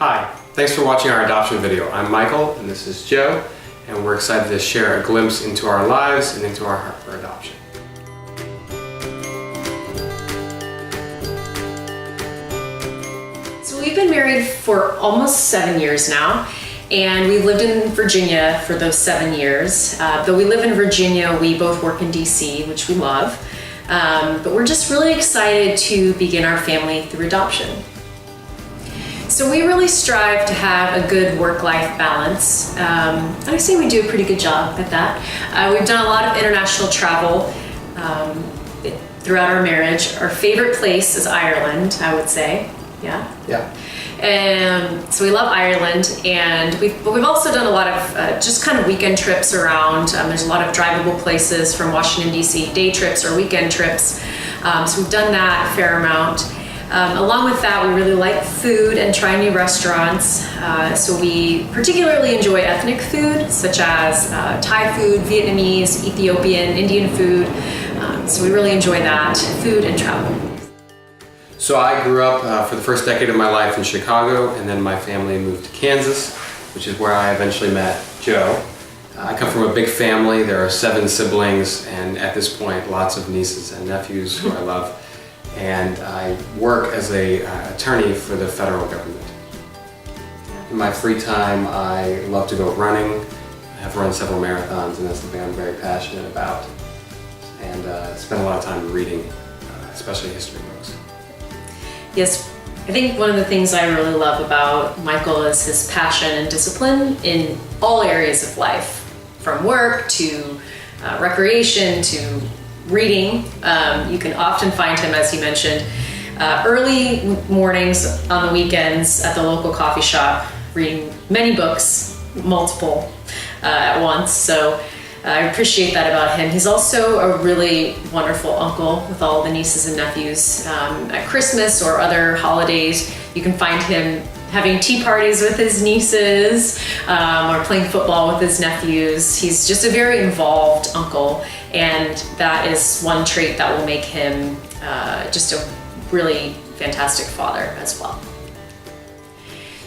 Hi, thanks for watching our adoption video. I'm Michael and this is Joe, and we're excited to share a glimpse into our lives and into our heart for adoption. So we've been married for almost 7 years now, and we lived in Virginia for those 7 years. Though we live in Virginia, we both work in DC, which we love. But we're just really excited to begin our family through adoption. So we really strive to have a good work-life balance. And I say we do a pretty good job at that. We've done a lot of international travel throughout our marriage. Our favorite place is Ireland, I would say. Yeah? Yeah. And so we love Ireland, and we've also done a lot of just kind of weekend trips around. There's a lot of drivable places from Washington, DC, day trips or weekend trips. So we've done that a fair amount. Along with that, we really like food and try new restaurants. So we particularly enjoy ethnic food, such as Thai food, Vietnamese, Ethiopian, Indian food. So we really enjoy that, food and travel. So I grew up for the first decade of my life in Chicago, and then my family moved to Kansas, which is where I eventually met Joe. I come from a big family. There are 7 siblings, and at this point, lots of nieces and nephews who I love. And I work as an attorney for the federal government. In my free time, I love to go running. I have run several marathons, and that's something I'm very passionate about. And spend a lot of time reading, especially history books. Yes, I think one of the things I really love about Michael is his passion and discipline in all areas of life, from work to recreation to reading. You can often find him, as you mentioned, early mornings on the weekends at the local coffee shop, reading many books, multiple at once. So I appreciate that about him. He's also a really wonderful uncle with all the nieces and nephews. At Christmas or other holidays, you can find him having tea parties with his nieces or playing football with his nephews. He's just a very involved uncle, and that is one trait that will make him just a really fantastic father as well.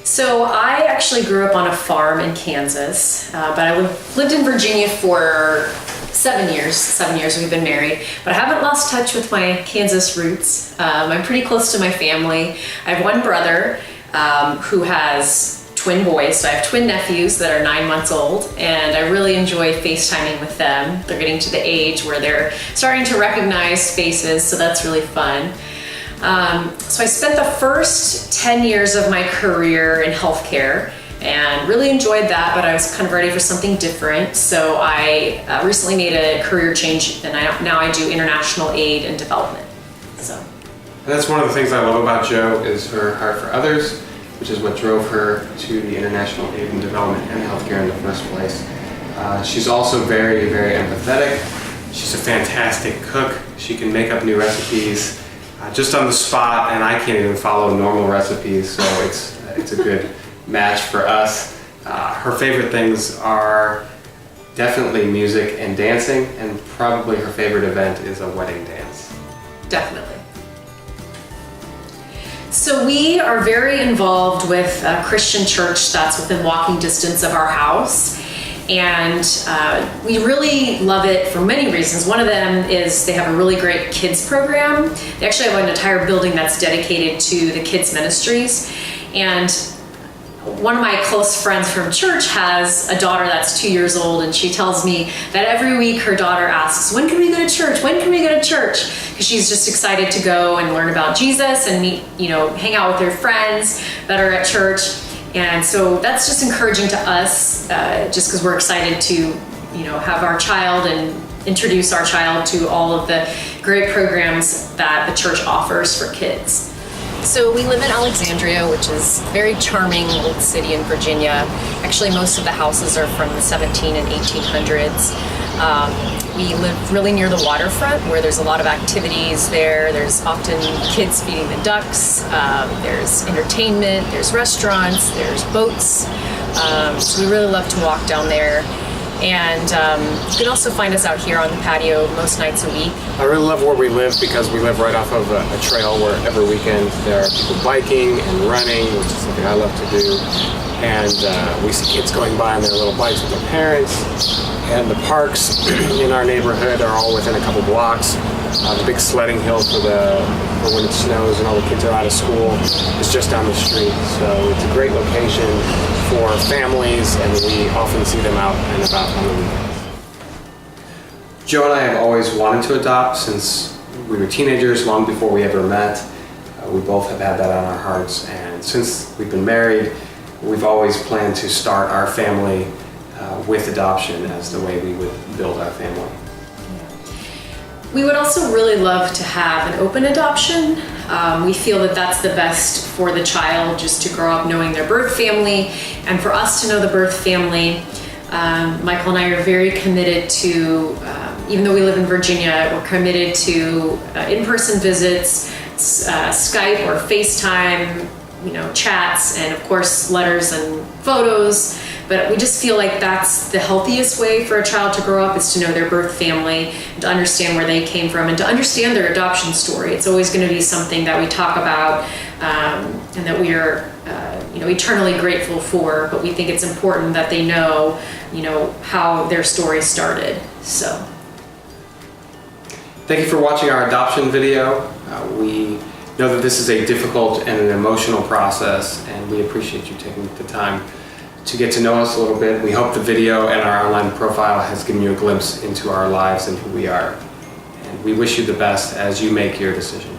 So I actually grew up on a farm in Kansas, but I lived in Virginia for 7 years. 7 years we've been married, but I haven't lost touch with my Kansas roots. I'm pretty close to my family. I have one brother who has twin boys, so I have twin nephews that are 9 months old, and I really enjoy FaceTiming with them. They're getting to the age where they're starting to recognize faces, so that's really fun. So I spent the first 10 years of my career in healthcare and really enjoyed that, but I was kind of ready for something different. So I recently made a career change, and now I do international aid and development. So That's one of the things I love about Jo is her heart for others, which is what drove her to the international aid and development and healthcare in the first place. She's also very, very empathetic. She's a fantastic cook. She can make up new recipes just on the spot, and I can't even follow normal recipes, so it's a good match for us. Her favorite things are definitely music and dancing, and probably her favorite event is a wedding dance. definitely. So we are very involved with a Christian church that's within walking distance of our house. And we really love it for many reasons. One of them is they have a really great kids program. They actually have an entire building that's dedicated to the kids ministries. And one of my close friends from church has a daughter that's 2 years old, and she tells me that every week her daughter asks, when can we go to church? When can we go to church? Because she's just excited to go and learn about Jesus and meet, hang out with her friends that are at church. And so that's just encouraging to us, just because we're excited to, have our child and introduce our child to all of the great programs that the church offers for kids. So we live in Alexandria, which is a very charming old city in Virginia. Actually, most of the houses are from the 17 and 1800s. We live really near the waterfront, where there's a lot of activities there. There's often kids feeding the ducks. There's entertainment, there's restaurants, there's boats. So we really love to walk down there. And you can also find us out here on the patio most nights a week. I really love where we live because we live right off of a trail where every weekend there are people biking and running, which is something I love to do. And we see kids going by on their little bikes with their parents. And the parks in our neighborhood are all within a couple blocks. The big sledding hill for when it snows and all the kids are out of school is just down the street. So it's a great location for families, and we often see them out and about on the weekends. Joe and I have always wanted to adopt since we were teenagers, long before we ever met. We both have had that on our hearts, and since we've been married, we've always planned to start our family with adoption as the way we would build our family. We would also really love to have an open adoption. We feel that that's the best for the child, just to grow up knowing their birth family, and for us to know the birth family. Michael and I are very committed to, even though we live in Virginia, we're committed to in-person visits, Skype or FaceTime, chats, and of course letters and photos. But we just feel like that's the healthiest way for a child to grow up, is to know their birth family, to understand where they came from, and to understand their adoption story. It's always going to be something that we talk about and that we are eternally grateful for, but we think it's important that they know how their story started. So Thank you for watching our adoption video. We know that this is a difficult and an emotional process, and we appreciate you taking the time to get to know us a little bit. We hope the video and our online profile has given you a glimpse into our lives and who we are. And we wish you the best as you make your decision.